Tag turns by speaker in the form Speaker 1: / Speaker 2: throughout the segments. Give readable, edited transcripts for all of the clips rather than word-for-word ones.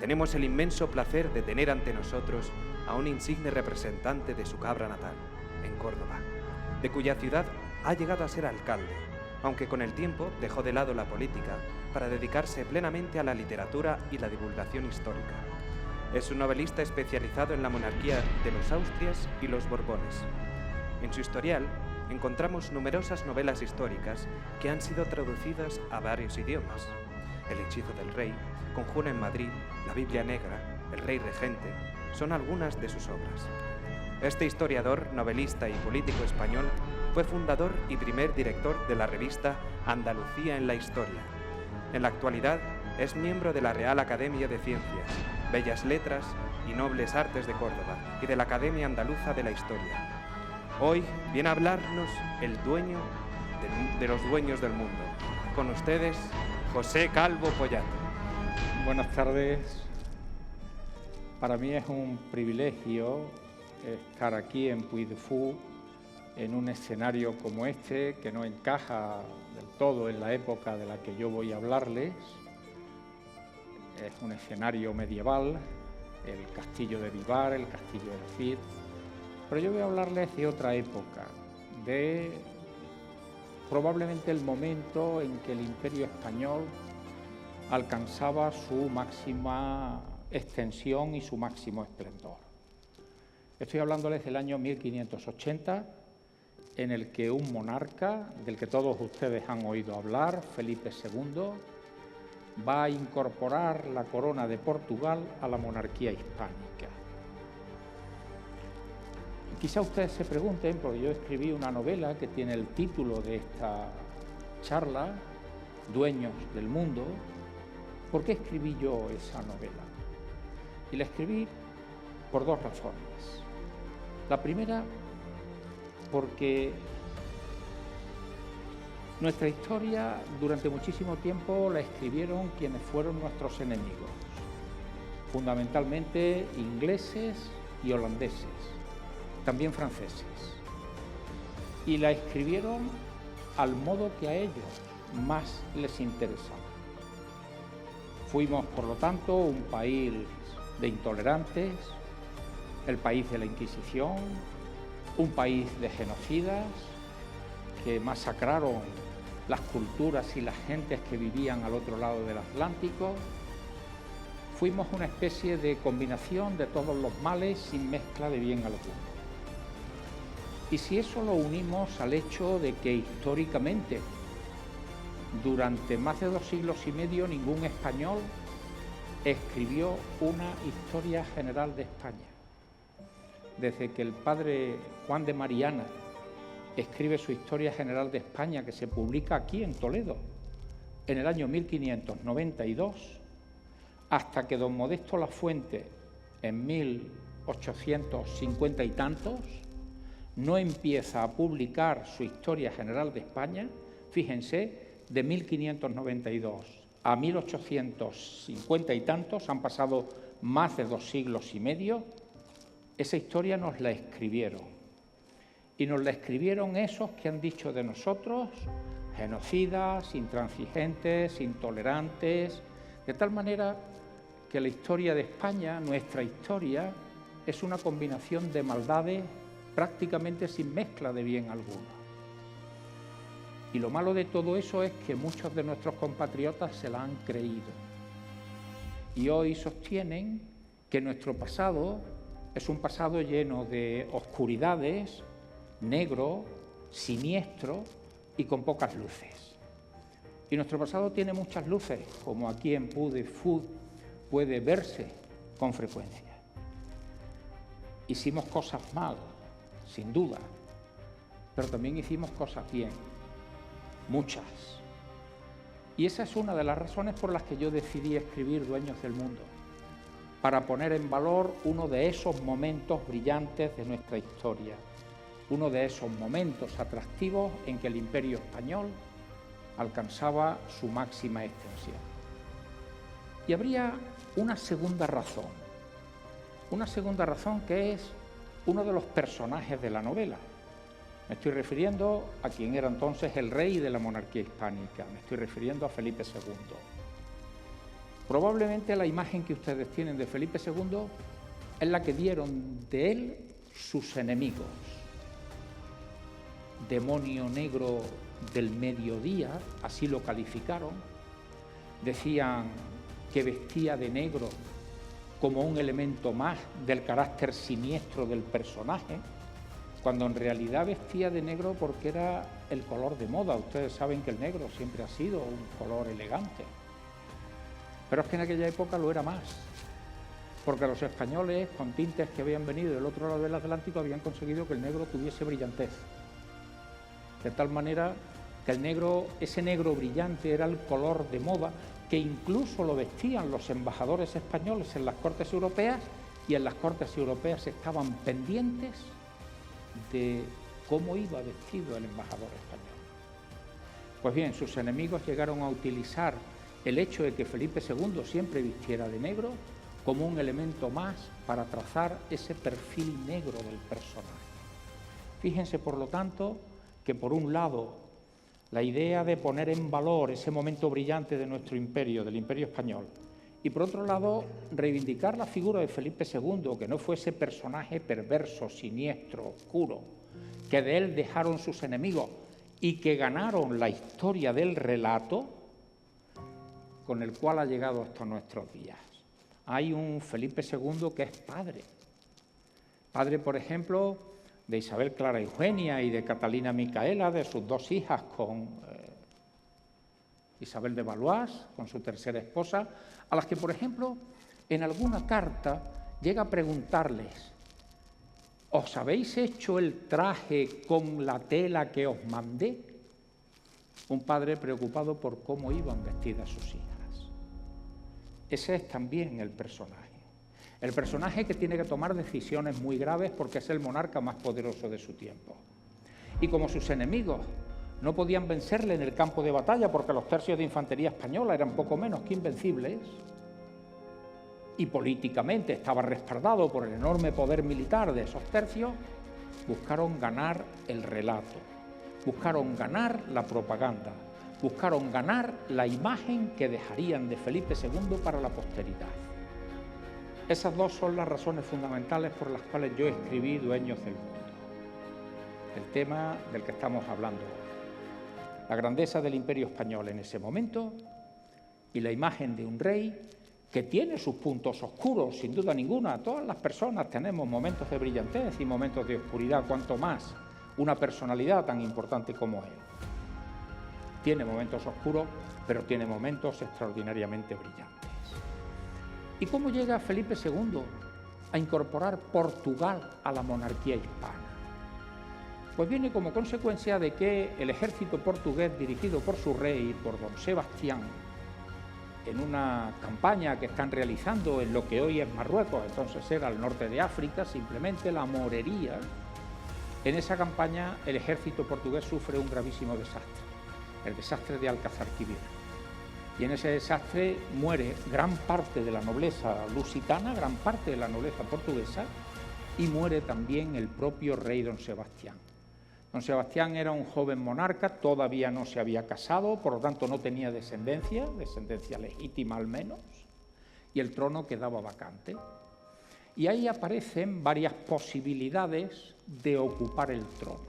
Speaker 1: tenemos el inmenso placer de tener ante nosotros a un insigne representante de su cabra natal, en Córdoba, de cuya ciudad ha llegado a ser alcalde, aunque con el tiempo dejó de lado la política para dedicarse plenamente a la literatura y la divulgación histórica. Es un novelista especializado en la monarquía de los Austrias y los Borbones. En su historial encontramos numerosas novelas históricas que han sido traducidas a varios idiomas. El hechizo del rey, Conjura en Madrid, La Biblia Negra, El Rey Regente, son algunas de sus obras. Este historiador, novelista y político español fue fundador y primer director de la revista Andalucía en la Historia. En la actualidad es miembro de la Real Academia de Ciencias, Bellas Letras y Nobles Artes de Córdoba y de la Academia Andaluza de la Historia. Hoy viene a hablarnos el dueño de los dueños del mundo. Con ustedes, José Calvo Pollato.
Speaker 2: Buenas tardes. Para mí es un privilegio estar aquí en Puy de Fou, en un escenario como este, que no encaja del todo en la época de la que yo voy a hablarles. Es un escenario medieval, el castillo de Vivar, el castillo del Cid. Pero yo voy a hablarles de otra época, de probablemente el momento en que el Imperio Español alcanzaba su máxima extensión y su máximo esplendor. Estoy hablándoles del año 1580, en el que un monarca, del que todos ustedes han oído hablar, Felipe II, va a incorporar la corona de Portugal a la monarquía hispánica. Quizá ustedes se pregunten, porque yo escribí una novela que tiene el título de esta charla, Dueños del Mundo, ¿por qué escribí yo esa novela? Y la escribí por dos razones. La primera, porque nuestra historia durante muchísimo tiempo la escribieron quienes fueron nuestros enemigos, fundamentalmente ingleses y holandeses, también franceses, y la escribieron al modo que a ellos más les interesaba. Fuimos, por lo tanto, un país de intolerantes, el país de la Inquisición, un país de genocidas que masacraron las culturas y las gentes que vivían al otro lado del Atlántico. Fuimos una especie de combinación de todos los males sin mezcla de bien alguno. Y si eso lo unimos al hecho de que históricamente, durante más de 2 siglos y medio, ningún español escribió una historia general de España. Desde que el padre Juan de Mariana escribe su Historia General de España, que se publica aquí en Toledo, en el año 1592, hasta que don Modesto Lafuente, en 1850 y tantos, no empieza a publicar su Historia General de España. Fíjense, de 1592 a 1850 y tantos, han pasado más de 2 siglos y medio, esa historia nos la escribieron. Y nos la escribieron esos que han dicho de nosotros genocidas, intransigentes, intolerantes, de tal manera que la historia de España, nuestra historia, es una combinación de maldades prácticamente sin mezcla de bien alguno. Y lo malo de todo eso es que muchos de nuestros compatriotas se la han creído. Y hoy sostienen que nuestro pasado es un pasado lleno de oscuridades, negro, siniestro y con pocas luces. Y nuestro pasado tiene muchas luces, como aquí en Puy de Fou puede verse con frecuencia. Hicimos cosas mal, sin duda, pero también hicimos cosas bien, muchas. Y esa es una de las razones por las que yo decidí escribir Dueños del Mundo, para poner en valor uno de esos momentos brillantes de nuestra historia, uno de esos momentos atractivos en que el Imperio Español alcanzaba su máxima extensión. Y habría una segunda razón que es uno de los personajes de la novela. Me estoy refiriendo a quien era entonces el rey de la monarquía hispánica, me estoy refiriendo a Felipe II. Probablemente la imagen que ustedes tienen de Felipe II es la que dieron de él sus enemigos. Demonio negro del mediodía, así lo calificaron. Decían que vestía de negro como un elemento más del carácter siniestro del personaje, cuando en realidad vestía de negro porque era el color de moda. Ustedes saben que el negro siempre ha sido un color elegante, pero es que en aquella época lo era más, porque los españoles, con tintes que habían venido del otro lado del Atlántico, habían conseguido que el negro tuviese brillantez, de tal manera que el negro, ese negro brillante, era el color de moda, que incluso lo vestían los embajadores españoles en las cortes europeas, y en las cortes europeas estaban pendientes de cómo iba vestido el embajador español. Pues bien, sus enemigos llegaron a utilizar el hecho de que Felipe II siempre vistiera de negro como un elemento más para trazar ese perfil negro del personaje. Fíjense, por lo tanto, que por un lado la idea de poner en valor ese momento brillante de nuestro imperio, del Imperio Español, y por otro lado reivindicar la figura de Felipe II, que no fue ese personaje perverso, siniestro, oscuro, que de él dejaron sus enemigos y que ganaron la historia del relato con el cual ha llegado hasta nuestros días. Hay un Felipe II que es padre. Padre, por ejemplo, de Isabel Clara Eugenia y de Catalina Micaela, de sus dos hijas, con Isabel de Valois, con su tercera esposa, a las que, por ejemplo, en alguna carta llega a preguntarles: ¿os habéis hecho el traje con la tela que os mandé? Un padre preocupado por cómo iban vestidas sus hijas. Ese es también el personaje que tiene que tomar decisiones muy graves porque es el monarca más poderoso de su tiempo. Y como sus enemigos no podían vencerle en el campo de batalla porque los tercios de infantería española eran poco menos que invencibles, y políticamente estaba respaldado por el enorme poder militar de esos tercios, buscaron ganar el relato, buscaron ganar la propaganda, buscaron ganar la imagen que dejarían de Felipe II para la posteridad. Esas dos son las razones fundamentales por las cuales yo escribí Dueños del Mundo, el tema del que estamos hablando hoy. La grandeza del Imperio Español en ese momento y la imagen de un rey que tiene sus puntos oscuros, sin duda ninguna. Todas las personas tenemos momentos de brillantez y momentos de oscuridad, cuanto más una personalidad tan importante como él. Tiene momentos oscuros, pero tiene momentos extraordinariamente brillantes. ¿Y cómo llega Felipe II a incorporar Portugal a la monarquía hispana? Pues viene como consecuencia de que el ejército portugués, dirigido por su rey, por don Sebastián, en una campaña que están realizando en lo que hoy es Marruecos, entonces era el norte de África, simplemente la morería, en esa campaña el ejército portugués sufre un gravísimo desastre, el desastre de Alcázar-Quibir. Y en ese desastre muere gran parte de la nobleza lusitana, gran parte de la nobleza portuguesa, y muere también el propio rey don Sebastián. Don Sebastián era un joven monarca, todavía no se había casado, por lo tanto no tenía descendencia legítima al menos, y el trono quedaba vacante. Y ahí aparecen varias posibilidades de ocupar el trono,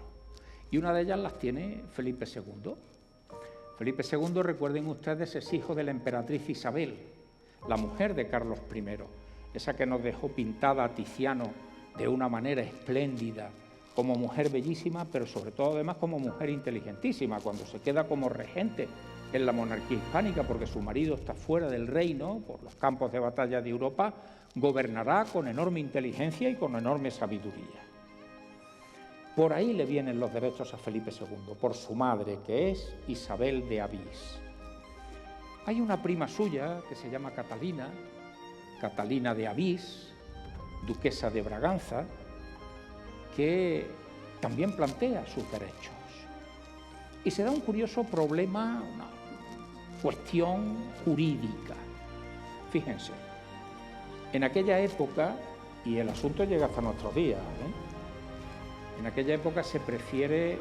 Speaker 2: y una de ellas las tiene Felipe II. Felipe II, recuerden ustedes, es hijo de la emperatriz Isabel, la mujer de Carlos I, esa que nos dejó pintada a Tiziano de una manera espléndida, como mujer bellísima, pero sobre todo además como mujer inteligentísima, cuando se queda como regente en la monarquía hispánica, porque su marido está fuera del reino, por los campos de batalla de Europa, gobernará con enorme inteligencia y con enorme sabiduría. Por ahí le vienen los derechos a Felipe II, por su madre, que es Isabel de Avís. Hay una prima suya que se llama Catalina de Avís, duquesa de Braganza, que también plantea sus derechos. Y se da un curioso problema, una cuestión jurídica. Fíjense, en aquella época, y el asunto llega hasta nuestros días, en aquella época se prefiere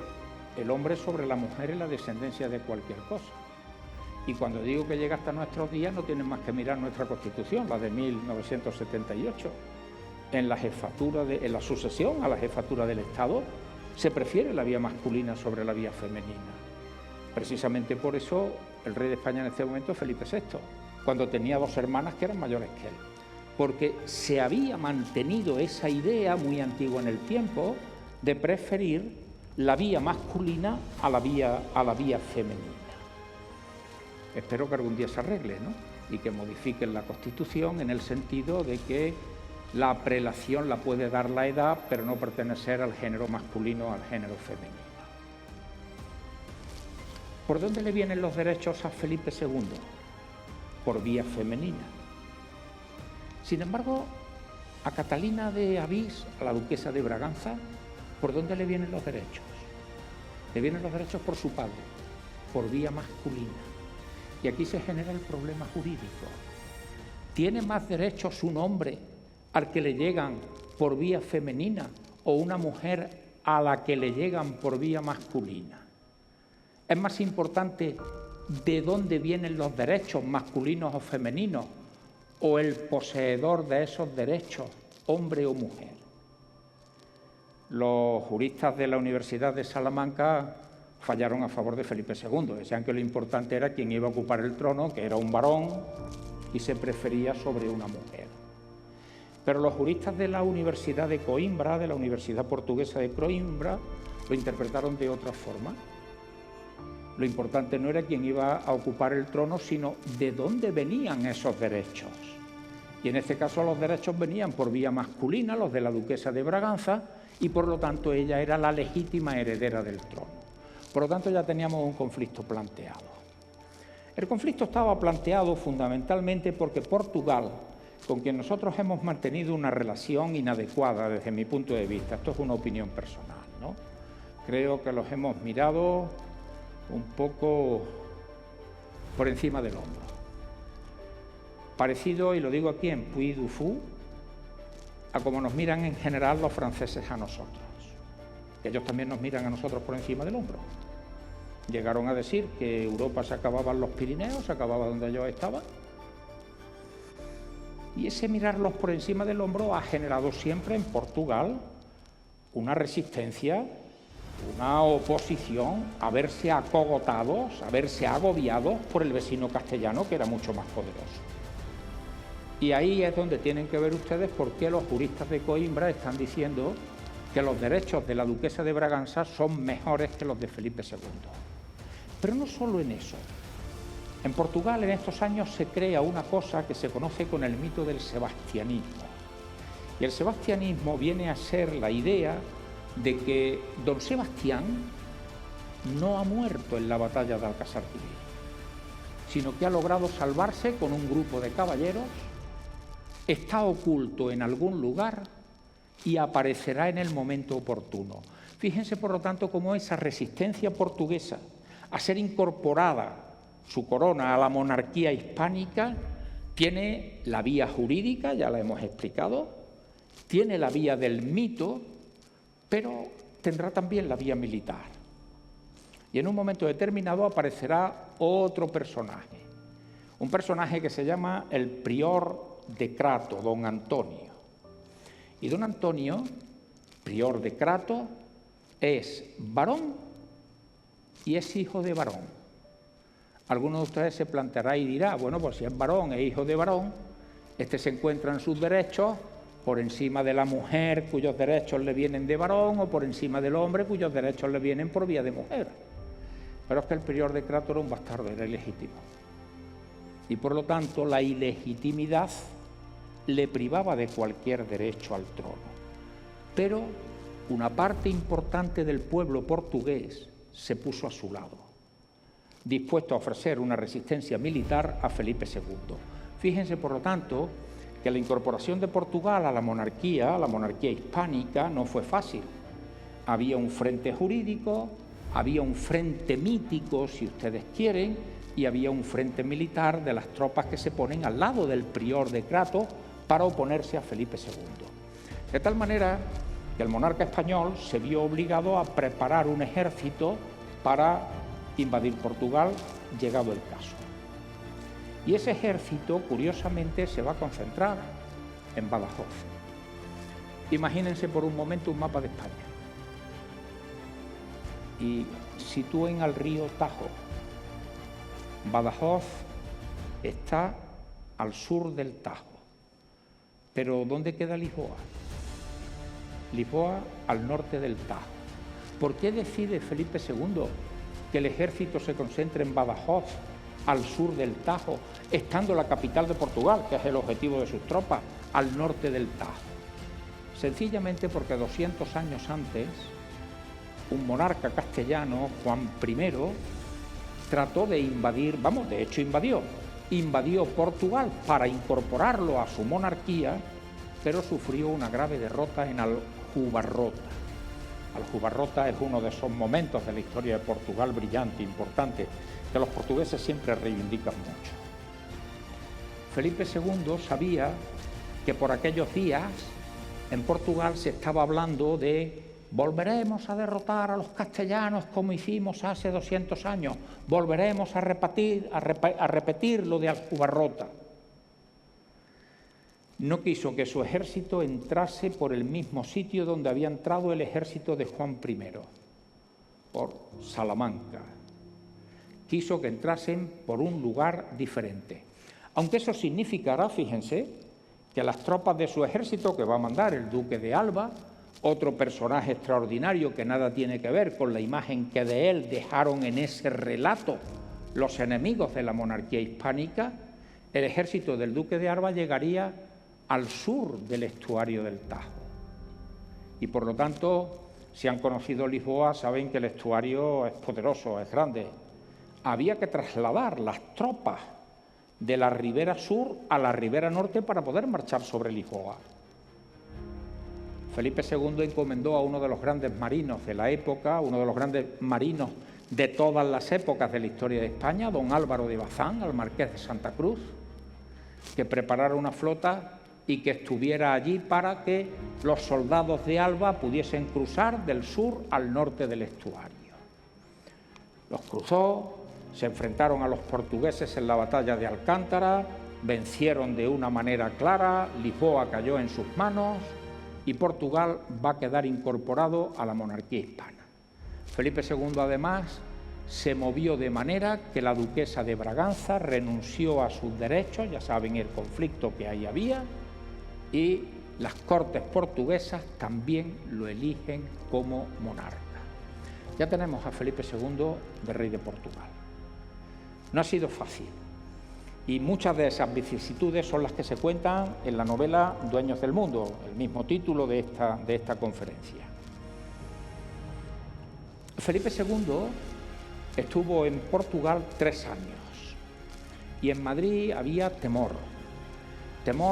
Speaker 2: el hombre sobre la mujer en la descendencia de cualquier cosa. Y cuando digo que llega hasta nuestros días, no tienen más que mirar nuestra Constitución, la de 1978. En la jefatura, en la sucesión a la jefatura del Estado, se prefiere la vía masculina sobre la vía femenina. Precisamente por eso el rey de España en este momento es Felipe VI, cuando tenía 2 hermanas que eran mayores que él. Porque se había mantenido esa idea muy antigua en el tiempo de preferir la vía masculina a la vía femenina. Espero que algún día se arregle, ¿no? Y que modifiquen la Constitución en el sentido de que la prelación la puede dar la edad, pero no pertenecer al género masculino o al género femenino. ¿Por dónde le vienen los derechos a Felipe II? Por vía femenina. Sin embargo, a Catalina de Avís, a la duquesa de Braganza, ¿por dónde le vienen los derechos? Le vienen los derechos por su padre, por vía masculina. Y aquí se genera el problema jurídico. ¿Tiene más derechos un hombre al que le llegan por vía femenina o una mujer a la que le llegan por vía masculina? ¿Es más importante de dónde vienen los derechos, masculinos o femeninos, o el poseedor de esos derechos, hombre o mujer? Los juristas de la Universidad de Salamanca fallaron a favor de Felipe II. Decían que lo importante era quién iba a ocupar el trono, que era un varón, y se prefería sobre una mujer. Pero los juristas de la Universidad de Coimbra, de la Universidad Portuguesa de Coimbra, lo interpretaron de otra forma. Lo importante no era quién iba a ocupar el trono, sino de dónde venían esos derechos. Y en este caso los derechos venían por vía masculina, los de la duquesa de Braganza, y por lo tanto ella era la legítima heredera del trono. Por lo tanto ya teníamos un conflicto planteado. El conflicto estaba planteado fundamentalmente porque Portugal, con quien nosotros hemos mantenido una relación inadecuada desde mi punto de vista, esto es una opinión personal, ¿no? Creo que los hemos mirado un poco por encima del hombro. Parecido, y lo digo aquí en Puy du Fou, a como nos miran en general los franceses a nosotros. Ellos también nos miran a nosotros por encima del hombro. Llegaron a decir que Europa se acababa en los Pirineos, se acababa donde ellos estaban. Y ese mirarlos por encima del hombro ha generado siempre en Portugal una resistencia, una oposición a verse acogotados, a verse agobiados por el vecino castellano, que era mucho más poderoso. Y ahí es donde tienen que ver ustedes por qué los juristas de Coimbra están diciendo que los derechos de la duquesa de Braganza son mejores que los de Felipe II. Pero no solo en eso. En Portugal en estos años se crea una cosa que se conoce con el mito del sebastianismo. Y el sebastianismo viene a ser la idea de que don Sebastián no ha muerto en la batalla de Alcázar-Quibir, sino que ha logrado salvarse con un grupo de caballeros, está oculto en algún lugar y aparecerá en el momento oportuno. Fíjense, por lo tanto, cómo esa resistencia portuguesa a ser incorporada su corona a la monarquía hispánica tiene la vía jurídica, ya la hemos explicado, tiene la vía del mito, pero tendrá también la vía militar. Y en un momento determinado aparecerá otro personaje, un personaje que se llama el prior de Crato, don Antonio. Y don Antonio, prior de Crato, es varón y es hijo de varón. Alguno de ustedes se planteará y dirá, bueno, pues si es varón e hijo de varón, este se encuentra en sus derechos por encima de la mujer cuyos derechos le vienen de varón o por encima del hombre cuyos derechos le vienen por vía de mujer. Pero es que el prior de Crato era un bastardo, era ilegítimo. Y por lo tanto la ilegitimidad le privaba de cualquier derecho al trono. Pero una parte importante del pueblo portugués se puso a su lado, dispuesto a ofrecer una resistencia militar a Felipe II. Fíjense, por lo tanto, que la incorporación de Portugal a la monarquía hispánica, no fue fácil. Había un frente jurídico, había un frente mítico, si ustedes quieren, y había un frente militar de las tropas que se ponen al lado del prior de Crato para oponerse a Felipe II. De tal manera que el monarca español se vio obligado a preparar un ejército para invadir Portugal, llegado el caso. Y ese ejército, curiosamente, se va a concentrar en Badajoz. Imagínense por un momento un mapa de España y sitúen al río Tajo. Badajoz está al sur del Tajo. Pero ¿dónde queda Lisboa? Lisboa al norte del Tajo. ¿Por qué decide Felipe II que el ejército se concentre en Badajoz, al sur del Tajo, estando la capital de Portugal, que es el objetivo de sus tropas, al norte del Tajo? Sencillamente porque 200 años antes, un monarca castellano, Juan I, trató de invadir, de hecho invadió Portugal para incorporarlo a su monarquía, pero sufrió una grave derrota en Aljubarrota. Aljubarrota es uno de esos momentos de la historia de Portugal brillante, importante, que los portugueses siempre reivindican mucho. Felipe II sabía que por aquellos días en Portugal se estaba hablando de volveremos a derrotar a los castellanos como hicimos hace 200 años, volveremos a repetir lo de Aljubarrota. No quiso que su ejército entrase por el mismo sitio donde había entrado el ejército de Juan I, por Salamanca. Quiso que entrasen por un lugar diferente. Aunque eso significará, fíjense, que las tropas de su ejército que va a mandar el duque de Alba, otro personaje extraordinario que nada tiene que ver con la imagen que de él dejaron en ese relato los enemigos de la monarquía hispánica, el ejército del duque de Alba llegaría al sur del estuario del Tajo. Y por lo tanto, si han conocido Lisboa, saben que el estuario es poderoso, es grande. Había que trasladar las tropas de la ribera sur a la ribera norte para poder marchar sobre Lisboa. Felipe II encomendó a uno de los grandes marinos de la época, uno de los grandes marinos de todas las épocas de la historia de España, don Álvaro de Bazán, al marqués de Santa Cruz, que preparara una flota y que estuviera allí para que los soldados de Alba pudiesen cruzar del sur al norte del estuario. Los cruzó, se enfrentaron a los portugueses en la batalla de Alcántara, vencieron de una manera clara, Lisboa cayó en sus manos y Portugal va a quedar incorporado a la monarquía hispana. Felipe II, además, se movió de manera que la duquesa de Braganza renunció a sus derechos, ya saben el conflicto que ahí había, y las cortes portuguesas también lo eligen como monarca. Ya tenemos a Felipe II de rey de Portugal. No ha sido fácil y muchas de esas vicisitudes son las que se cuentan en la novela Dueños del Mundo, el mismo título de esta conferencia. Felipe II estuvo en Portugal 3 años y en Madrid había temor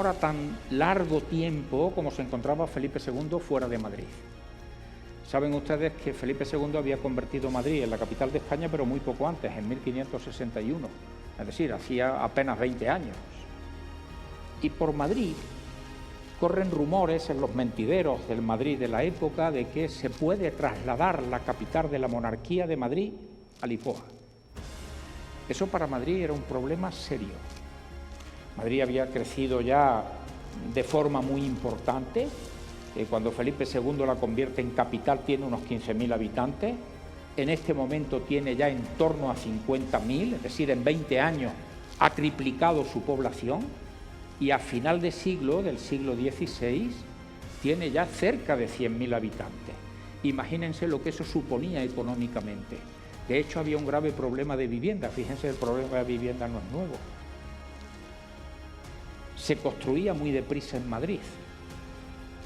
Speaker 2: a tan largo tiempo como se encontraba Felipe II fuera de Madrid. Saben ustedes que Felipe II había convertido Madrid en la capital de España, pero muy poco antes, en 1561, es decir, hacía apenas 20 años. Y por Madrid corren rumores en los mentideros del Madrid de la época de que se puede trasladar la capital de la monarquía de Madrid a Lisboa. Eso para Madrid era un problema serio. Madrid había crecido ya de forma muy importante. Cuando Felipe II la convierte en capital tiene unos 15.000 habitantes. En este momento tiene ya en torno a 50.000, es decir, en 20 años ha triplicado su población y a final de siglo, del siglo XVI, tiene ya cerca de 100.000 habitantes. Imagínense lo que eso suponía económicamente. De hecho, había un grave problema de vivienda. Fíjense, el problema de vivienda no es nuevo. Se construía muy deprisa en Madrid,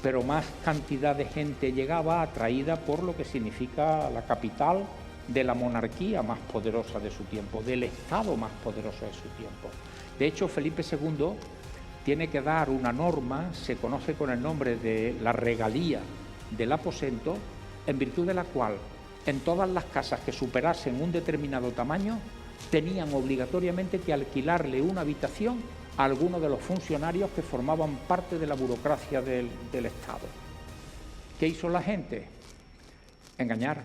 Speaker 2: pero más cantidad de gente llegaba atraída por lo que significa la capital de la monarquía más poderosa de su tiempo, del Estado más poderoso de su tiempo. De hecho, Felipe II tiene que dar una norma, se conoce con el nombre de la regalía del aposento, en virtud de la cual en todas las casas que superasen un determinado tamaño tenían obligatoriamente que alquilarle una habitación a algunos de los funcionarios que formaban parte de la burocracia del Estado. ¿Qué hizo la gente? Engañar.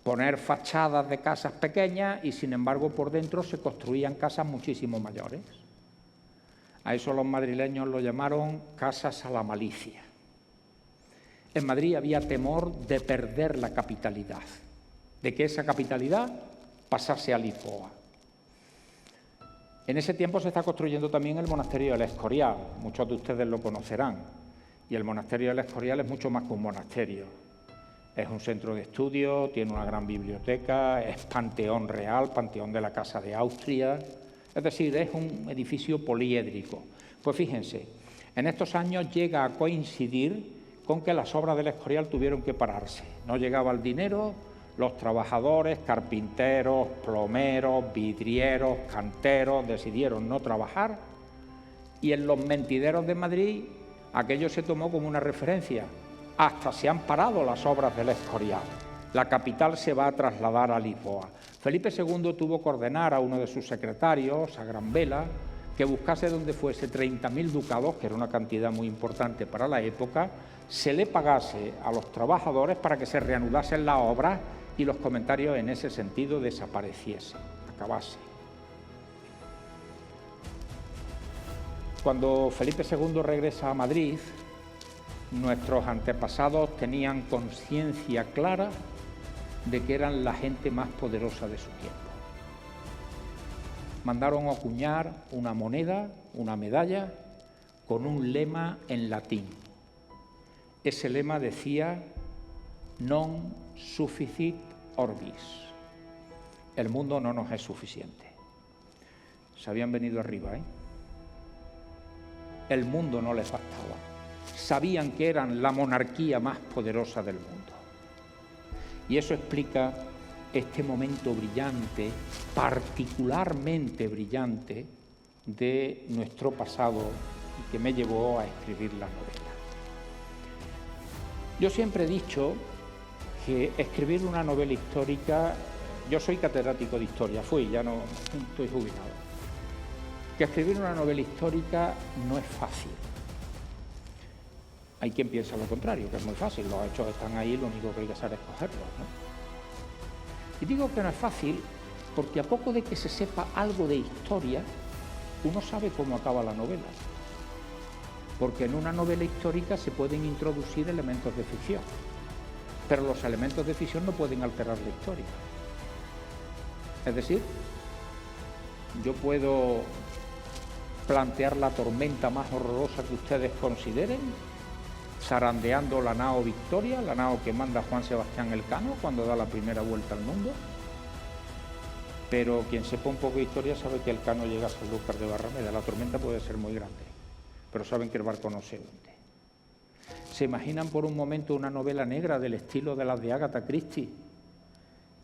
Speaker 2: poner fachadas de casas pequeñas y, sin embargo, por dentro se construían casas muchísimo mayores. A eso los madrileños lo llamaron casas a la malicia. En Madrid había temor de perder la capitalidad, de que esa capitalidad pasase a Lisboa. En ese tiempo se está construyendo también el monasterio del Escorial, muchos de ustedes lo conocerán, y el monasterio del Escorial es mucho más que un monasterio. Es un centro de estudio, tiene una gran biblioteca, es panteón real, panteón de la Casa de Austria, es decir, es un edificio poliédrico. Pues fíjense, en estos años llega a coincidir con que las obras del Escorial tuvieron que pararse. No llegaba el dinero, los trabajadores, carpinteros, plomeros, vidrieros, canteros decidieron no trabajar y en los mentideros de Madrid aquello se tomó como una referencia. Hasta se han parado las obras del Escorial. La capital se va a trasladar a Lisboa. Felipe II tuvo que ordenar a uno de sus secretarios, a Gran Vela, que buscase donde fuese 30.000 ducados, que era una cantidad muy importante para la época, se le pagase a los trabajadores para que se reanudasen las obras y los comentarios en ese sentido desapareciesen, acabase. Cuando Felipe II regresa a Madrid, nuestros antepasados tenían conciencia clara de que eran la gente más poderosa de su tiempo. Mandaron a acuñar una moneda, una medalla, con un lema en latín. Ese lema decía non sufficit orbis. El mundo no nos es suficiente. Se habían venido arriba, ¿eh? El mundo no les bastaba. Sabían que eran la monarquía más poderosa del mundo. Y eso explica este momento brillante, particularmente brillante, de nuestro pasado y que me llevó a escribir la novela. Yo siempre he dicho que escribir una novela histórica, yo soy catedrático de historia, ya no estoy jubilado, que escribir una novela histórica no es fácil. Hay quien piensa lo contrario, que es muy fácil, los hechos están ahí, lo único que hay que hacer es cogerlos, ¿no? Y digo que no es fácil porque a poco de que se sepa algo de historia, uno sabe cómo acaba la novela. Porque en una novela histórica se pueden introducir elementos de ficción, pero los elementos de ficción no pueden alterar la historia. Es decir, yo puedo plantear la tormenta más horrorosa que ustedes consideren, zarandeando la nao Victoria, la nao que manda Juan Sebastián Elcano cuando da la primera vuelta al mundo. Pero quien sepa un poco de historia sabe que Elcano llega a Sanlúcar de Barrameda. La tormenta puede ser muy grande, pero saben que el barco no se hunde. ¿Se imaginan por un momento una novela negra del estilo de las de Agatha Christie,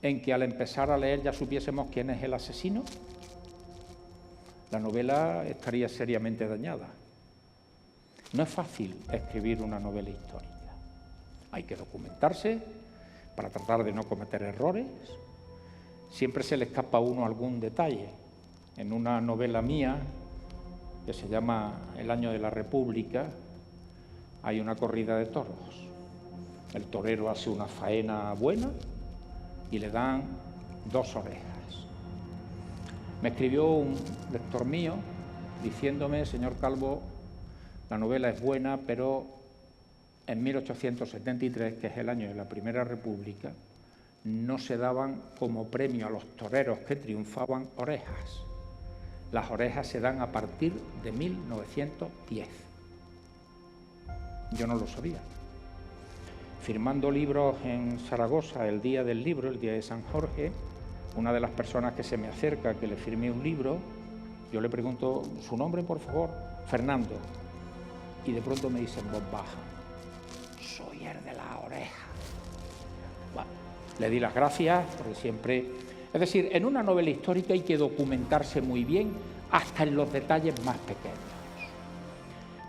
Speaker 2: en que al empezar a leer ya supiésemos quién es el asesino? La novela estaría seriamente dañada. No es fácil escribir una novela histórica. Hay que documentarse para tratar de no cometer errores. Siempre se le escapa a uno algún detalle. En una novela mía, que se llama El año de la República, hay una corrida de toros. El torero hace una faena buena y le dan 2 orejas. Me escribió un lector mío diciéndome: señor Calvo, la novela es buena, pero en 1873, que es el año de la Primera República, no se daban como premio a los toreros que triunfaban orejas. Las orejas se dan a partir de 1910. Yo no lo sabía. Firmando libros en Zaragoza el día del libro, el día de San Jorge, una de las personas que se me acerca que le firmé un libro, yo le pregunto: ¿su nombre, por favor? Fernando. Y de pronto me dice en voz baja: soy el de la oreja. Bueno, le di las gracias porque siempre... Es decir, en una novela histórica hay que documentarse muy bien hasta en los detalles más pequeños.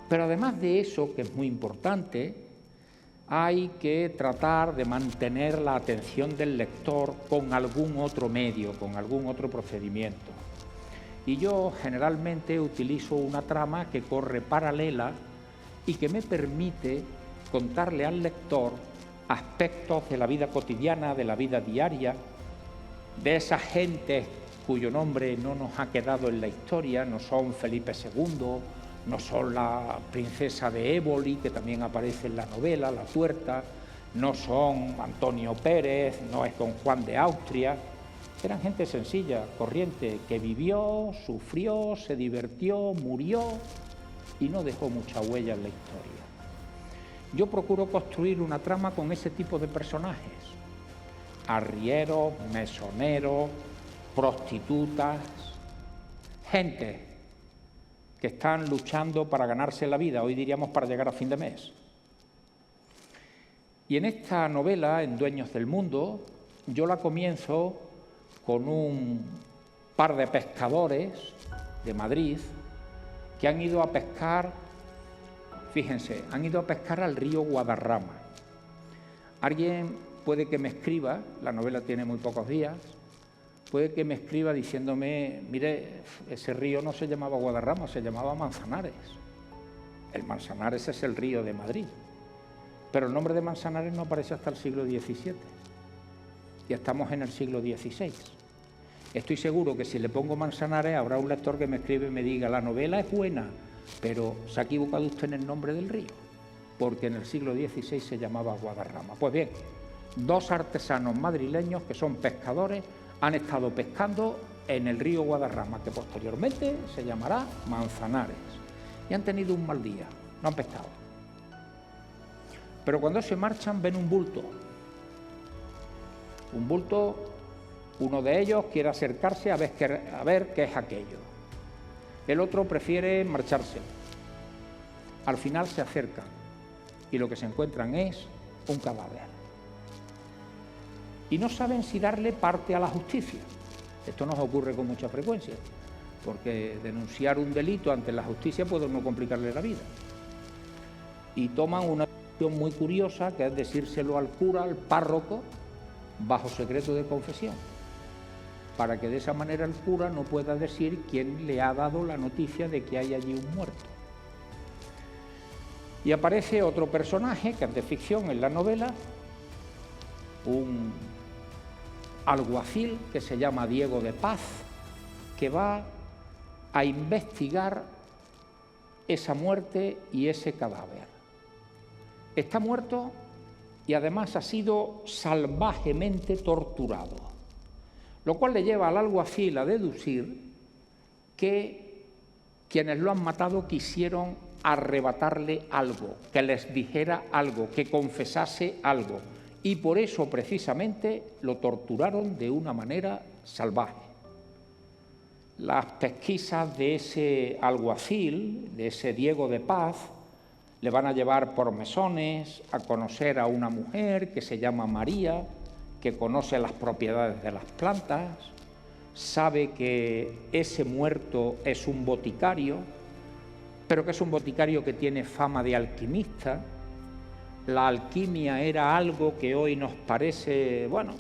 Speaker 2: Pero además de eso, que es muy importante, hay que tratar de mantener la atención del lector con algún otro medio, con algún otro procedimiento. Y yo generalmente utilizo una trama que corre paralela y que me permite contarle al lector aspectos de la vida cotidiana, de la vida diaria, de esas gentes cuyo nombre no nos ha quedado en la historia, no son Felipe II, no son la princesa de Éboli, que también aparece en la novela, La Tuerta, no son Antonio Pérez, no es don Juan de Austria. Eran gente sencilla, corriente, que vivió, sufrió, se divirtió, murió y no dejó mucha huella en la historia. Yo procuro construir una trama con ese tipo de personajes: arrieros, mesoneros, prostitutas, gente que están luchando para ganarse la vida, hoy diríamos para llegar a fin de mes. Y en esta novela, en Dueños del Mundo, yo la comienzo con un par de pescadores de Madrid que han ido a pescar, fíjense, han ido a pescar al río Guadarrama. Alguien puede que me escriba, la novela tiene muy pocos días, puede que me escriba diciéndome: mire, ese río no se llamaba Guadarrama, se llamaba Manzanares. El Manzanares es el río de Madrid, pero el nombre de Manzanares no aparece hasta el siglo XVII. Ya estamos en el siglo XVI. Estoy seguro que si le pongo Manzanares habrá un lector que me escribe y me diga: la novela es buena, pero se ha equivocado usted en el nombre del río, porque en el siglo XVI se llamaba Guadarrama. Pues bien, dos artesanos madrileños que son pescadores han estado pescando en el río Guadarrama, que posteriormente se llamará Manzanares, y han tenido un mal día, no han pescado. Pero cuando se marchan ven un bulto. Uno de ellos quiere acercarse a ver qué es aquello. El otro prefiere marcharse. Al final se acercan y lo que se encuentran es un cadáver. Y no saben si darle parte a la justicia. Esto nos ocurre con mucha frecuencia, porque denunciar un delito ante la justicia puede no complicarle la vida. Y toman una decisión muy curiosa, que es decírselo al cura, al párroco, bajo secreto de confesión, para que de esa manera el cura no pueda decir quién le ha dado la noticia de que hay allí un muerto. Y aparece otro personaje, que es de ficción en la novela, un alguacil que se llama Diego de Paz, que va a investigar esa muerte y ese cadáver. Está muerto y además ha sido salvajemente torturado, lo cual le lleva al alguacil a deducir que quienes lo han matado quisieron arrebatarle algo, que les dijera algo, que confesase algo, y por eso precisamente lo torturaron de una manera salvaje. Las pesquisas de ese alguacil, de ese Diego de Paz, le van a llevar por mesones a conocer a una mujer que se llama María, que conoce las propiedades de las plantas, sabe que ese muerto es un boticario, pero que es un boticario que tiene fama de alquimista. La alquimia era algo que hoy nos parece, bueno,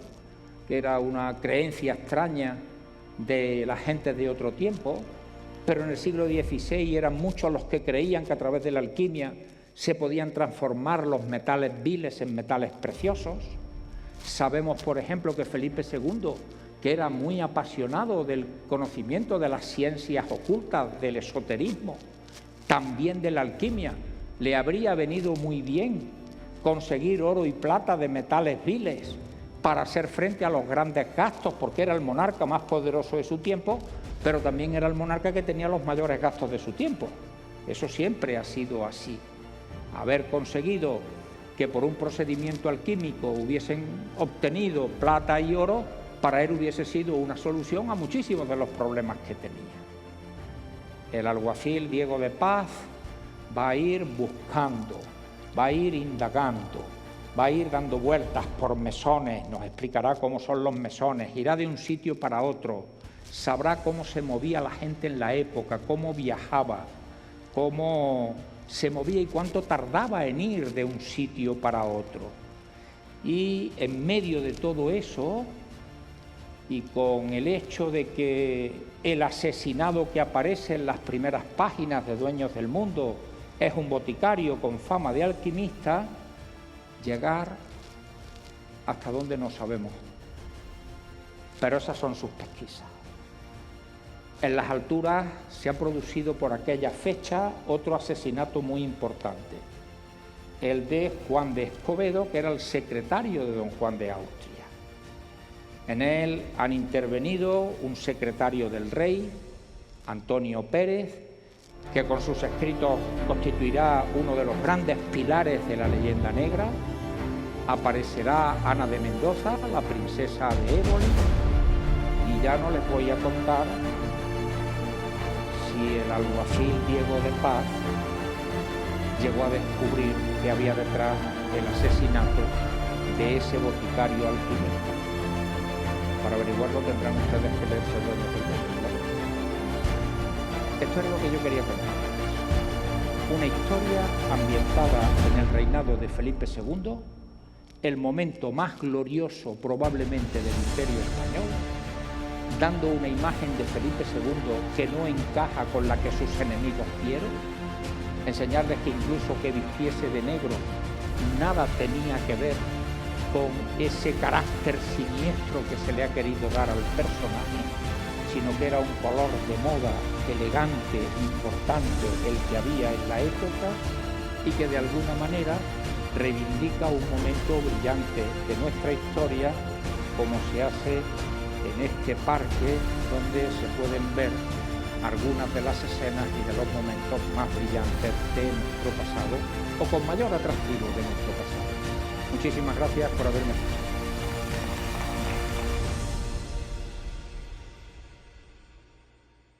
Speaker 2: que era una creencia extraña de la gente de otro tiempo, pero en el siglo XVI eran muchos los que creían que a través de la alquimia se podían transformar los metales viles en metales preciosos. Sabemos, por ejemplo, que Felipe II, que era muy apasionado del conocimiento de las ciencias ocultas, del esoterismo, también de la alquimia, le habría venido muy bien conseguir oro y plata de metales viles para hacer frente a los grandes gastos, porque era el monarca más poderoso de su tiempo, pero también era el monarca que tenía los mayores gastos de su tiempo. Eso siempre ha sido así. Haber conseguido que por un procedimiento alquímico hubiesen obtenido plata y oro, para él hubiese sido una solución a muchísimos de los problemas que tenía. El alguacil Diego de Paz va a ir buscando, va a ir indagando, va a ir dando vueltas por mesones, nos explicará cómo son los mesones, irá de un sitio para otro, sabrá cómo se movía la gente en la época, cómo viajaba, cómo se movía y cuánto tardaba en ir de un sitio para otro. Y en medio de todo eso, y con el hecho de que el asesinado que aparece en las primeras páginas de Dueños del Mundo es un boticario con fama de alquimista, llegar hasta dónde no sabemos, pero esas son sus pesquisas. En las alturas se ha producido por aquella fecha otro asesinato muy importante, el de Juan de Escobedo, que era el secretario de don Juan de Austria. En él han intervenido un secretario del rey, Antonio Pérez, que con sus escritos constituirá uno de los grandes pilares de la leyenda negra. Aparecerá Ana de Mendoza, la princesa de Éboli, y ya no les voy a contar si el alguacil Diego de Paz llegó a descubrir que había detrás el asesinato de ese boticario alquimista. Para averiguarlo tendrán ustedes que leerse el dueño del mundo. Esto es lo que yo quería contar. Una historia ambientada en el reinado de Felipe II, el momento más glorioso probablemente del Imperio Español, dando una imagen de Felipe II que no encaja con la que sus enemigos quieren, enseñarles que incluso que vistiese de negro nada tenía que ver con ese carácter siniestro que se le ha querido dar al personaje, sino que era un color de moda elegante, importante, el que había en la época, y que de alguna manera reivindica un momento brillante de nuestra historia, como se hace en este parque, donde se pueden ver algunas de las escenas y de los momentos más brillantes de nuestro pasado, o con mayor atractivo de nuestro pasado. Muchísimas gracias por haberme escuchado.